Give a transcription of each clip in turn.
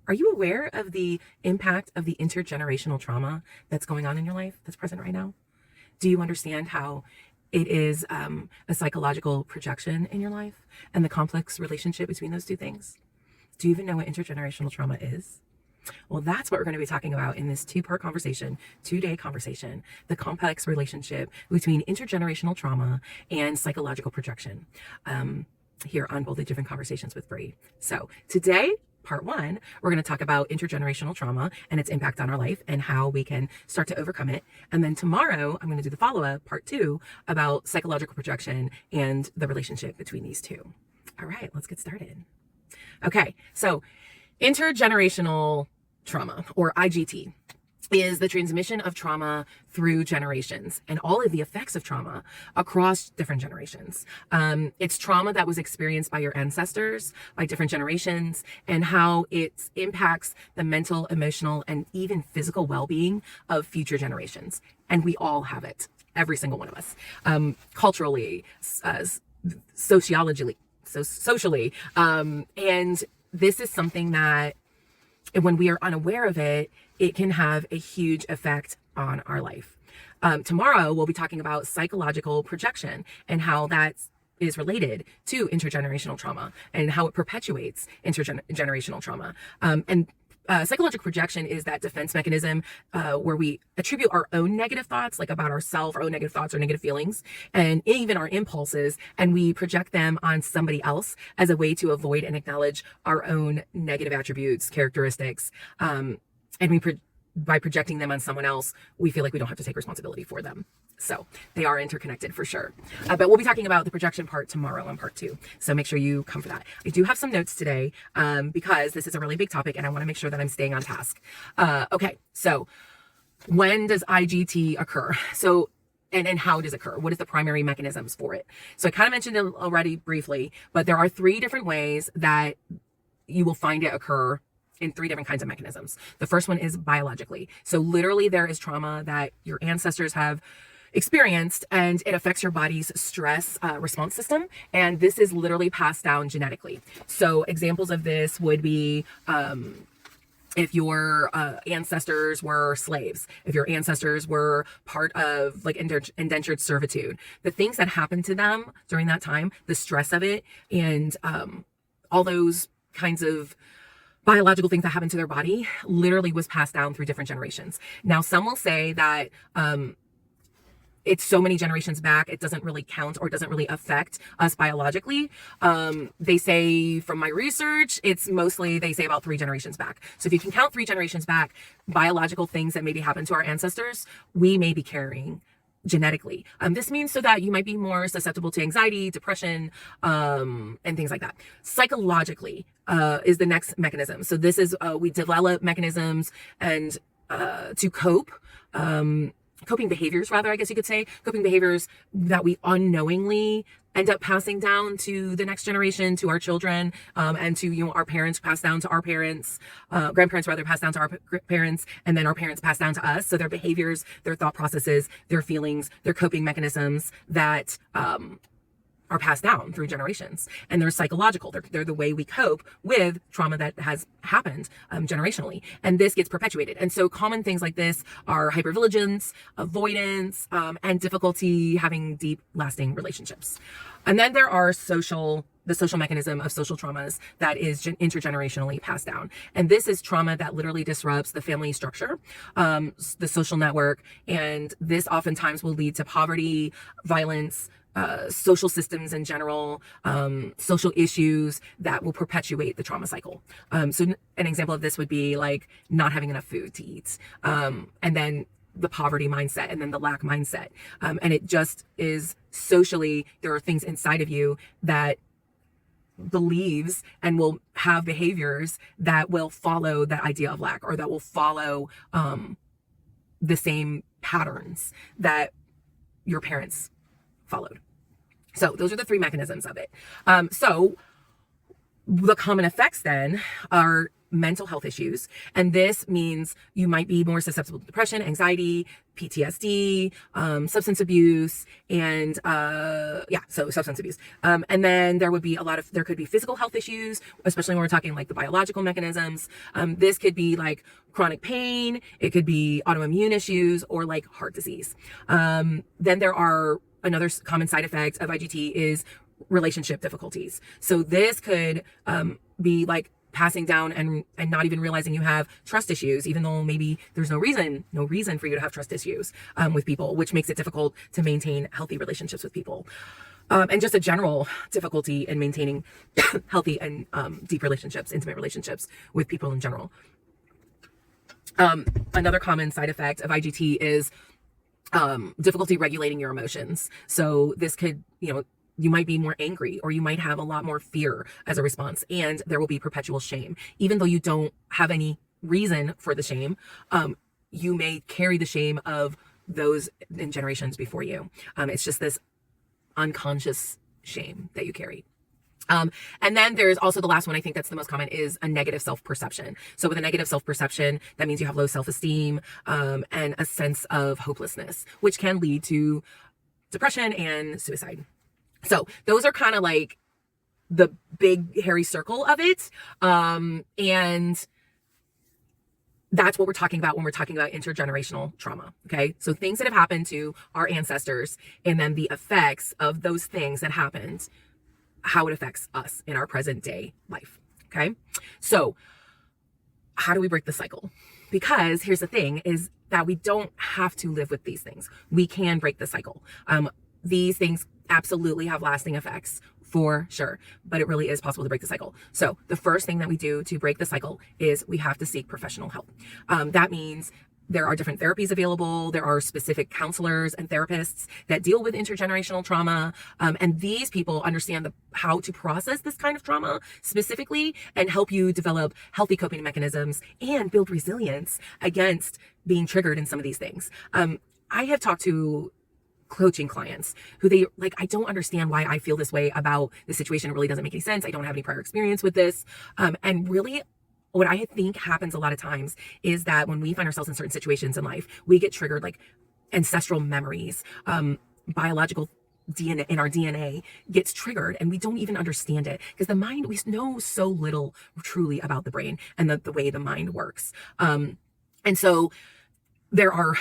Are you aware of the impact of the intergenerational trauma that's going on in your life, that's present right now? Do you understand how it is a psychological projection in your life and the complex relationship between those two things? Do you even know what intergenerational trauma is? Well, that's what we're going to be talking about in this two-part conversation, two-day conversation, the complex relationship between intergenerational trauma and psychological projection, here on Boldly Different Conversations with Bree. So today, part one, we're going to talk about intergenerational trauma and its impact on our life and how we can start to overcome it. And then tomorrow, I'm going to do the follow-up, part two, about psychological projection and the relationship between these two. All right, let's get started. Okay, so intergenerational trauma, or IGT, is the transmission of trauma through generations and all of the effects of trauma across different generations. It's trauma that was experienced by your ancestors, by different generations, and how it impacts the mental, emotional, and even physical well-being of future generations. And we all have it, every single one of us, culturally, socially, and this is something that when we are unaware of it, it can have a huge effect on our life. Tomorrow, we'll be talking about psychological projection and how that is related to intergenerational trauma and how it perpetuates intergenerational trauma. Psychological projection is that defense mechanism where we attribute our own negative thoughts, like about ourselves, our own negative thoughts or negative feelings, and even our impulses, and we project them on somebody else as a way to avoid and acknowledge our own negative attributes, characteristics, and by projecting them on someone else, we feel like we don't have to take responsibility for them. So they are interconnected for sure. But we'll be talking about the projection part tomorrow on part two. So make sure you come for that. I do have some notes today because this is a really big topic and I want to make sure that I'm staying on task. Okay, so when does IGT occur? So and how does it occur? What is the primary mechanisms for it? So I kind of mentioned it already briefly, but there are three different ways that you will find it occur in three different kinds of mechanisms. The first one is biologically. So literally there is trauma that your ancestors have experienced and it affects your body's stress response system. And this is literally passed down genetically. So examples of this would be if your ancestors were slaves, if your ancestors were part of like indentured servitude, the things that happened to them during that time, the stress of it, and all those kinds of biological things that happen to their body literally was passed down through different generations. Now, some will say that it's so many generations back, it doesn't really count or doesn't really affect us biologically. They say, from my research, it's mostly, they say about 3 generations back. So if you can count 3 generations back, biological things that maybe happened to our ancestors, we may be carrying genetically. This means so that you might be more susceptible to anxiety, depression, and things like that. Psychologically is the next mechanism. So this is, we develop mechanisms and to cope, coping behaviors, rather, I guess you could say, coping behaviors that we unknowingly end up passing down to the next generation, to our children, and to, our parents pass down to our parents, grandparents rather pass down to our parents, and then our parents pass down to us. So their behaviors, their thought processes, their feelings, their coping mechanisms that are passed down through generations. And they're psychological. They're the way we cope with trauma that has happened generationally. And this gets perpetuated. And so common things like this are hypervigilance, avoidance, and difficulty having deep, lasting relationships. And then there are the social mechanism of social traumas that is intergenerationally passed down. And this is trauma that literally disrupts the family structure, the social network. And this oftentimes will lead to poverty, violence, social systems in general, social issues that will perpetuate the trauma cycle. So an example of this would be like not having enough food to eat, and then the poverty mindset, and then the lack mindset. And it just is socially, there are things inside of you that believes and will have behaviors that will follow that idea of lack, or that will follow the same patterns that your parents followed. So those are the 3 mechanisms of it. So the common effects then are mental health issues. And this means you might be more susceptible to depression, anxiety, PTSD, substance abuse, and so substance abuse. And then there could be physical health issues, especially when we're talking like the biological mechanisms. This could be like chronic pain, it could be autoimmune issues, or like heart disease. Then there are another common side effect of IGT is relationship difficulties. So this could be like passing down and not even realizing you have trust issues, even though maybe there's no reason for you to have trust issues with people, which makes it difficult to maintain healthy relationships with people. And just a general difficulty in maintaining healthy and deep relationships, intimate relationships with people in general. Another common side effect of IGT is difficulty regulating your emotions. So this could, you might be more angry, or you might have a lot more fear as a response, and there will be perpetual shame. Even though you don't have any reason for the shame, you may carry the shame of those in generations before you. It's just this unconscious shame that you carry. And then there's also the last one, I think that's the most common, is a negative self-perception. So with a negative self-perception, that means you have low self-esteem, and a sense of hopelessness, which can lead to depression and suicide. So those are kind of like the big hairy circle of it. And that's what we're talking about when we're talking about intergenerational trauma. Okay. So things that have happened to our ancestors, and then the effects of those things that happened, how it affects us in our present day life. Okay. So how do we break the cycle? Because here's the thing, is that we don't have to live with these things. We can break the cycle. These things absolutely have lasting effects for sure, but it really is possible to break the cycle. So the first thing that we do to break the cycle is we have to seek professional help. That means there are different therapies available. There are specific counselors and therapists that deal with intergenerational trauma. And these people understand how to process this kind of trauma specifically and help you develop healthy coping mechanisms and build resilience against being triggered in some of these things. I have talked to coaching clients who I don't understand why I feel this way about this situation. It really doesn't make any sense. I don't have any prior experience with this. And really, what I think happens a lot of times is that when we find ourselves in certain situations in life, we get triggered, like ancestral memories, biological DNA in our DNA gets triggered, and we don't even understand it because the mind, we know so little truly about the brain and the way the mind works. And so there are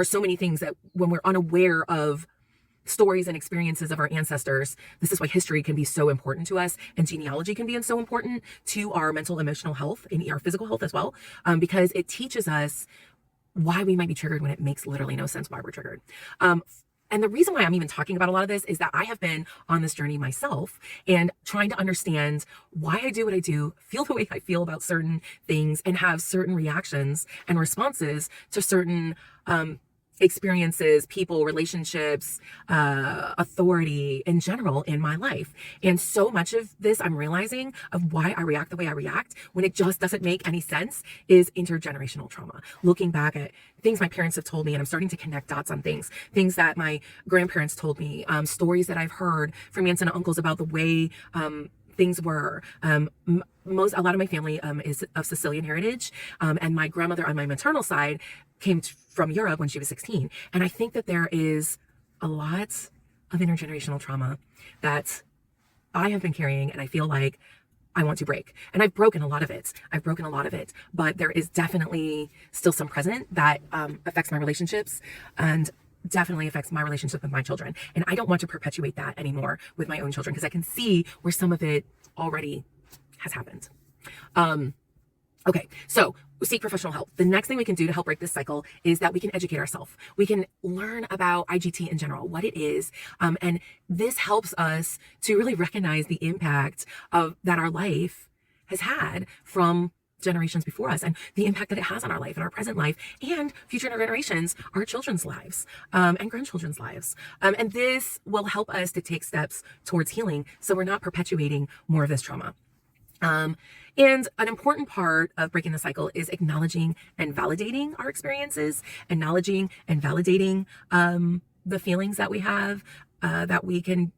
so many things that when we're unaware of stories and experiences of our ancestors, this is why history can be so important to us, and genealogy can be so important to our mental, emotional health and our physical health as well, because it teaches us why we might be triggered when it makes literally no sense why we're triggered. And the reason why I'm even talking about a lot of this is that I have been on this journey myself and trying to understand why I do what I do, feel the way I feel about certain things, and have certain reactions and responses to certain experiences, people, relationships, authority in general in my life. And so much of this I'm realizing of why I react the way I react when it just doesn't make any sense is intergenerational trauma. Looking back at things my parents have told me, and I'm starting to connect dots on things that my grandparents told me, stories that I've heard from aunts and uncles about the way things were. A lot of my family is of Sicilian heritage, and my grandmother on my maternal side came from Europe when she was 16. And I think that there is a lot of intergenerational trauma that I have been carrying, and I feel like I want to break. And I've broken a lot of it. But there is definitely still some present that affects my relationships, and definitely affects my relationship with my children. And I don't want to perpetuate that anymore with my own children, because I can see where some of it already has happened. Okay, so seek professional help. The next thing we can do to help break this cycle is that we can educate ourselves. We can learn about IGT in general, what it is. And this helps us to really recognize the impact that our life has had from generations before us, and the impact that it has on our life and our present life and future generations, our children's lives, and grandchildren's lives. And this will help us to take steps towards healing, so we're not perpetuating more of this trauma. And an important part of breaking the cycle is acknowledging and validating our experiences, acknowledging and validating the feelings that we have, that we can,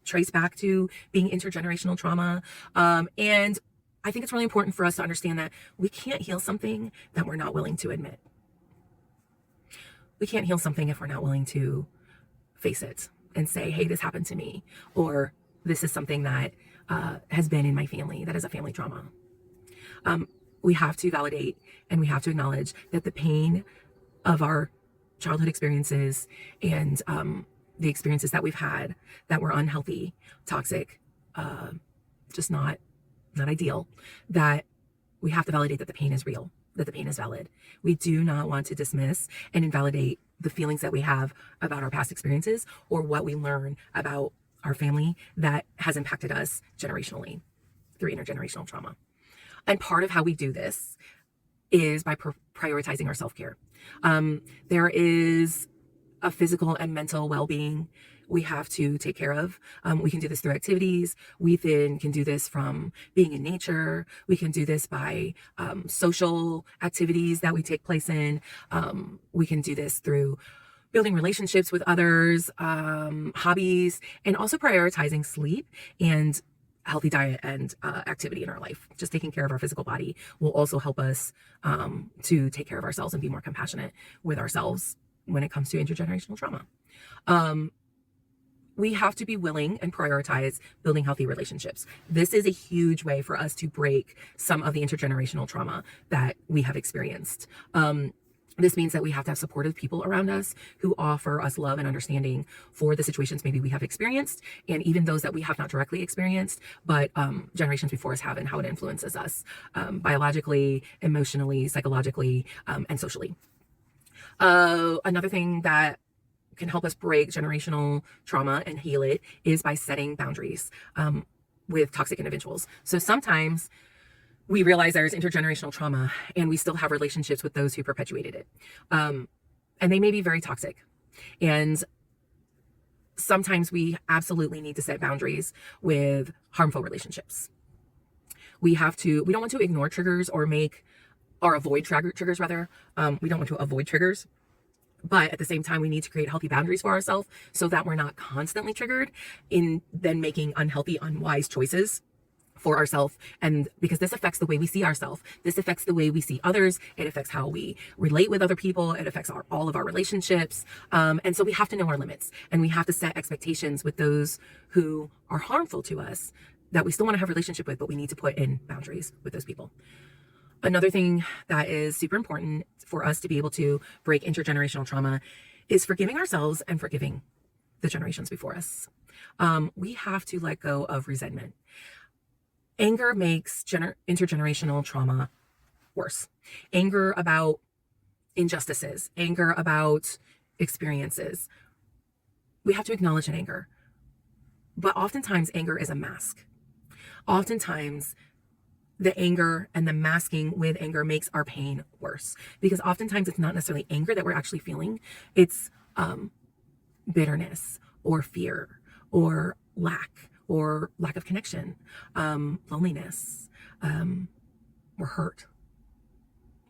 trace back to being intergenerational trauma, and I think it's really important for us to understand that we can't heal something that we're not willing to admit. We can't heal something if we're not willing to face it and say, hey, this happened to me, or this is something that has been in my family, that is a family trauma. We have to validate and we have to acknowledge that the pain of our childhood experiences and the experiences that we've had that were unhealthy, toxic, just not ideal, that we have to validate that the pain is real, that the pain is valid. We do not want to dismiss and invalidate the feelings that we have about our past experiences or what we learn about our family that has impacted us generationally through intergenerational trauma. And part of how we do this is by prioritizing our self-care. There is a physical and mental well-being we have to take care of. We can do this through activities. We then can do this from being in nature. We can do this by social activities that we take place in. We can do this through building relationships with others, hobbies, and also prioritizing sleep and healthy diet and activity in our life. Just taking care of our physical body will also help us to take care of ourselves and be more compassionate with ourselves when it comes to intergenerational trauma. We have to be willing and prioritize building healthy relationships. This is a huge way for us to break some of the intergenerational trauma that we have experienced. This means that we have to have supportive people around us who offer us love and understanding for the situations maybe we have experienced, and even those that we have not directly experienced, but generations before us have, and how it influences us biologically, emotionally, psychologically, and socially. Another thing that can help us break generational trauma and heal it is by setting boundaries with toxic individuals. So sometimes we realize there's intergenerational trauma and we still have relationships with those who perpetuated it. And they may be very toxic. And sometimes we absolutely need to set boundaries with harmful relationships. We don't want to ignore triggers or avoid triggers rather. We don't want to avoid triggers. But at the same time, we need to create healthy boundaries for ourselves so that we're not constantly triggered in then making unhealthy, unwise choices for ourselves. And because this affects the way we see ourselves, this affects the way we see others, it affects how we relate with other people, it affects all of our relationships. And so we have to know our limits, and we have to set expectations with those who are harmful to us that we still want to have a relationship with, but we need to put in boundaries with those people. Another thing that is super important for us to be able to break intergenerational trauma is forgiving ourselves and forgiving the generations before us. We have to let go of resentment. Anger makes intergenerational trauma worse. Anger about injustices, anger about experiences. We have to acknowledge an anger. But oftentimes anger is a mask. Oftentimes the anger and the masking with anger makes our pain worse, because oftentimes it's not necessarily anger that we're actually feeling. It's bitterness or fear or lack of connection, loneliness. We're hurt.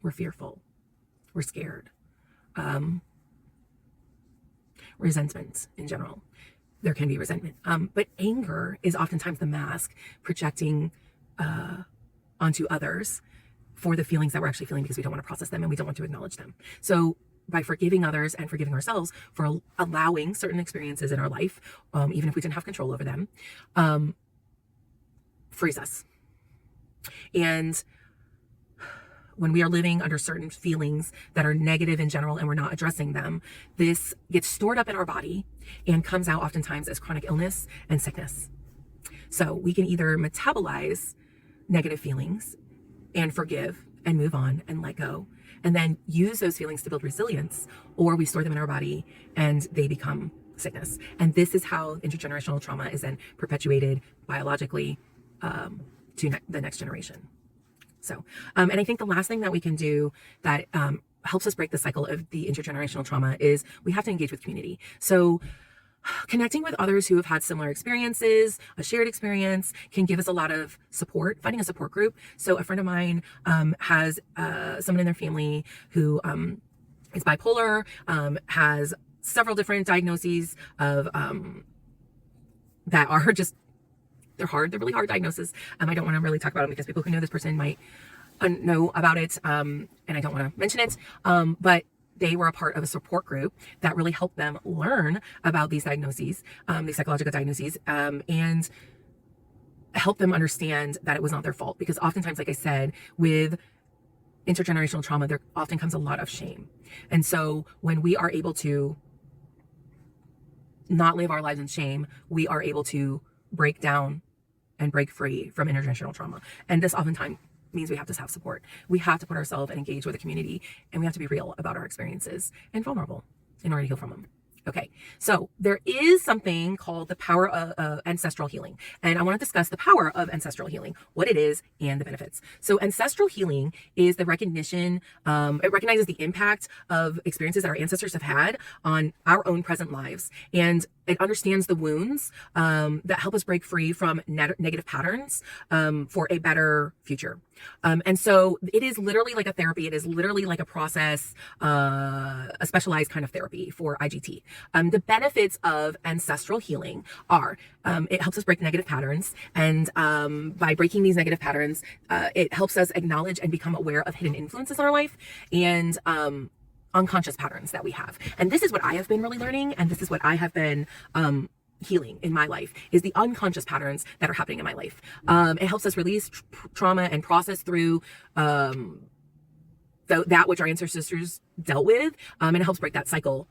We're fearful. We're scared. Resentment in general. There can be resentment. But anger is oftentimes the mask projecting onto others for the feelings that we're actually feeling, because we don't want to process them and we don't want to acknowledge them. So by forgiving others and forgiving ourselves for allowing certain experiences in our life, even if we didn't have control over them, frees us. And when we are living under certain feelings that are negative in general and we're not addressing them, this gets stored up in our body and comes out oftentimes as chronic illness and sickness. So we can either metabolize negative feelings and forgive and move on and let go, and then use those feelings to build resilience, or we store them in our body and they become sickness. And this is how intergenerational trauma is then perpetuated biologically to the next generation. So, and I think the last thing that we can do that helps us break the cycle of the intergenerational trauma is we have to engage with community. So connecting with others who have had similar experiences, a shared experience, can give us a lot of support, finding a support group. So a friend of mine has someone in their family who is bipolar, has several different diagnoses of that are just They're hard. They're really hard diagnoses. I don't want to really talk about them because people who know this person might know about it. And I don't want to mention it. But they were a part of a support group that really helped them learn about these diagnoses, these psychological diagnoses, and help them understand that it was not their fault. Because oftentimes, like I said, with intergenerational trauma, there often comes a lot of shame. And so when we are able to not live our lives in shame, we are able to break down and break free from intergenerational trauma. And this oftentimes means we have to have support. We have to put ourselves and engage with the community, and we have to be real about our experiences and vulnerable in order to heal from them. Okay, so there is something called the power of ancestral healing. And I want to discuss the power of ancestral healing, what it is, and the benefits. So ancestral healing is the recognition, it recognizes the impact of experiences that our ancestors have had on our own present lives. And it understands the wounds that help us break free from negative patterns for a better future. And so it is literally like a therapy. It is literally like a process, a specialized kind of therapy for IGT. The benefits of ancestral healing are it helps us break negative patterns. And by breaking these negative patterns, it helps us acknowledge and become aware of hidden influences in our life and unconscious patterns that we have. And this is what I have been really learning. And this is what I have been healing in my life, is the unconscious patterns that are happening in my life. It helps us release trauma and process through that which our ancestors dealt with. And it helps break that cycle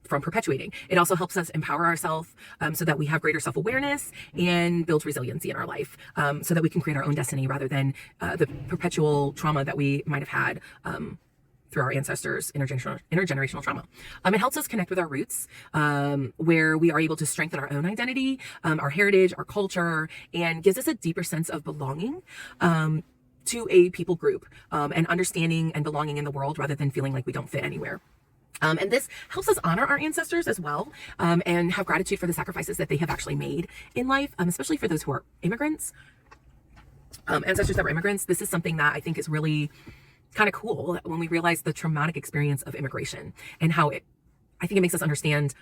from perpetuating. It also helps us empower ourselves so that we have greater self-awareness and builds resiliency in our life, so that we can create our own destiny rather than the perpetual trauma that we might have had through our ancestors' intergenerational trauma. It helps us connect with our roots, where we are able to strengthen our own identity, our heritage, our culture, and gives us a deeper sense of belonging to a people group, and understanding and belonging in the world rather than feeling like we don't fit anywhere. And this helps us honor our ancestors as well, and have gratitude for the sacrifices that they have actually made in life, especially for those who are immigrants, ancestors that were immigrants. This is something that I think is really kind of cool when we realize the traumatic experience of immigration and how I think it makes us understand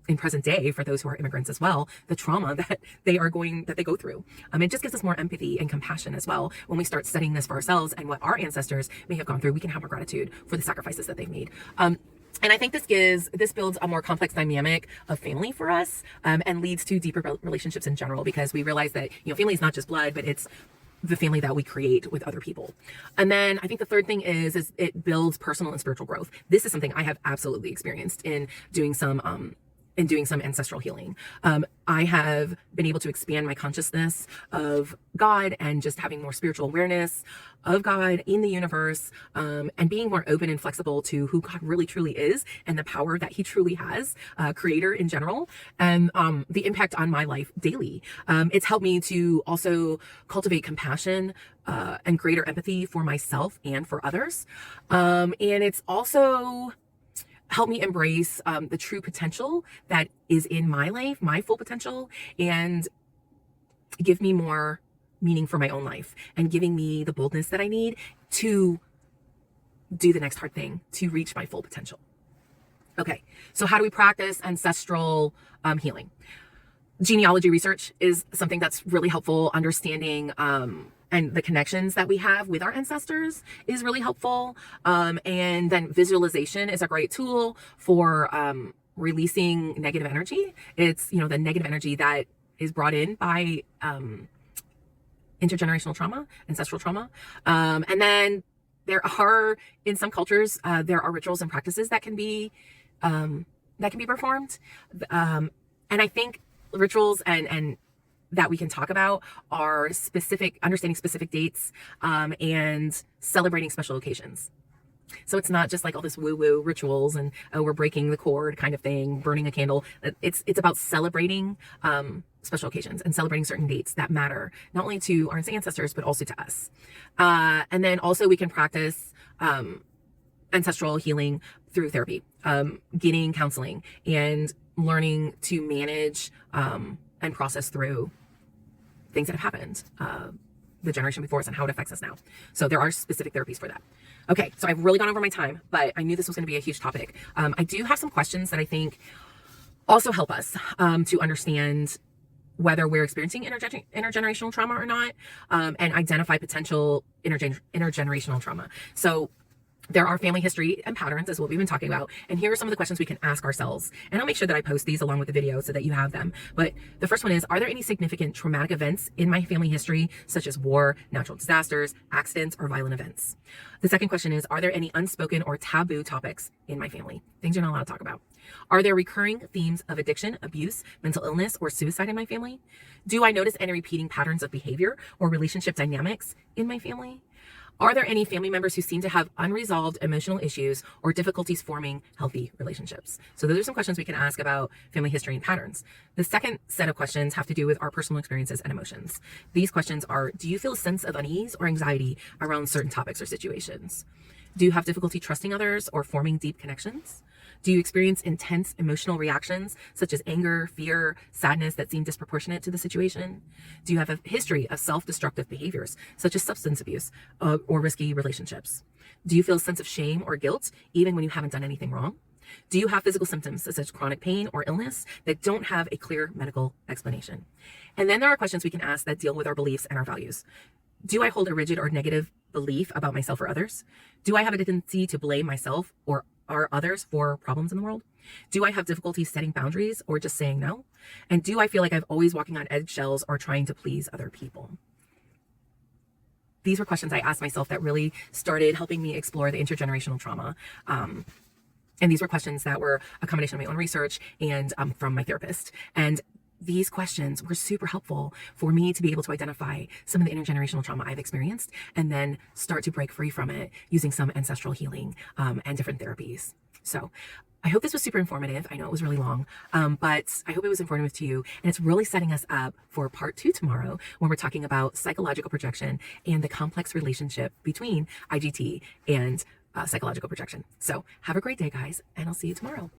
in present day, for those who are immigrants as well, the trauma that they go through. It just gives us more empathy and compassion as well. When we start studying this for ourselves and what our ancestors may have gone through, we can have more gratitude for the sacrifices that they've made. And I think this builds a more complex dynamic of family for us, and leads to deeper relationships in general, because we realize that, family is not just blood, but it's the family that we create with other people. And then I think the third thing is it builds personal and spiritual growth. This is something I have absolutely experienced in doing some ancestral healing. I have been able to expand my consciousness of God and just having more spiritual awareness of God in the universe, and being more open and flexible to who God really truly is and the power that he truly has, creator in general, and the impact on my life daily. It's helped me to also cultivate compassion and greater empathy for myself and for others. And it's also help me embrace the true potential that is in my life, my full potential, and give me more meaning for my own life, and giving me the boldness that I need to do the next hard thing, to reach my full potential. Okay, so how do we practice ancestral healing? Genealogy research is something that's really helpful. Understanding and the connections that we have with our ancestors is really helpful. And then visualization is a great tool for releasing negative energy. It's, the negative energy that is brought in by intergenerational trauma, ancestral trauma. And then there are, in some cultures, there are rituals and practices that can be performed. And I think rituals and that we can talk about are understanding specific dates, and celebrating special occasions. So it's not just like all this woo-woo rituals and, oh, we're breaking the cord kind of thing, burning a candle. It's about celebrating special occasions and celebrating certain dates that matter, not only to our ancestors, but also to us. And then also we can practice ancestral healing through therapy, getting counseling, and learning to manage and process through things that have happened the generation before us and how it affects us now. So there are specific therapies for that. Okay, so I've really gone over my time, but I knew this was going to be a huge topic. I do have some questions that I think also help us to understand whether we're experiencing intergenerational trauma or not, and identify potential intergenerational trauma. So there are family history and patterns, is what we've been talking about. And here are some of the questions we can ask ourselves. And I'll make sure that I post these along with the video so that you have them. But the first one is, are there any significant traumatic events in my family history, such as war, natural disasters, accidents, or violent events? The second question is, are there any unspoken or taboo topics in my family? Things you're not allowed to talk about. Are there recurring themes of addiction, abuse, mental illness, or suicide in my family? Do I notice any repeating patterns of behavior or relationship dynamics in my family? Are there any family members who seem to have unresolved emotional issues or difficulties forming healthy relationships? So those are some questions we can ask about family history and patterns. The second set of questions have to do with our personal experiences and emotions. These questions are, do you feel a sense of unease or anxiety around certain topics or situations? Do you have difficulty trusting others or forming deep connections? Do you experience intense emotional reactions such as anger, fear, sadness that seem disproportionate to the situation? Do you have a history of self-destructive behaviors such as substance abuse or risky relationships? Do you feel a sense of shame or guilt even when you haven't done anything wrong? Do you have physical symptoms such as chronic pain or illness that don't have a clear medical explanation? And then there are questions we can ask that deal with our beliefs and our values. Do I hold a rigid or negative belief about myself or others? Do I have a tendency to blame myself or others for problems in the world? Do I have difficulty setting boundaries or just saying no? And do I feel like I'm always walking on eggshells or trying to please other people? These were questions I asked myself that really started helping me explore the intergenerational trauma. And these were questions that were a combination of my own research and from my therapist. And these questions were super helpful for me to be able to identify some of the intergenerational trauma I've experienced and then start to break free from it using some ancestral healing and different therapies. So I hope this was super informative. I know it was really long, but I hope it was informative to you. And it's really setting us up for part 2 tomorrow when we're talking about psychological projection and the complex relationship between IGT and psychological projection. So have a great day, guys, and I'll see you tomorrow.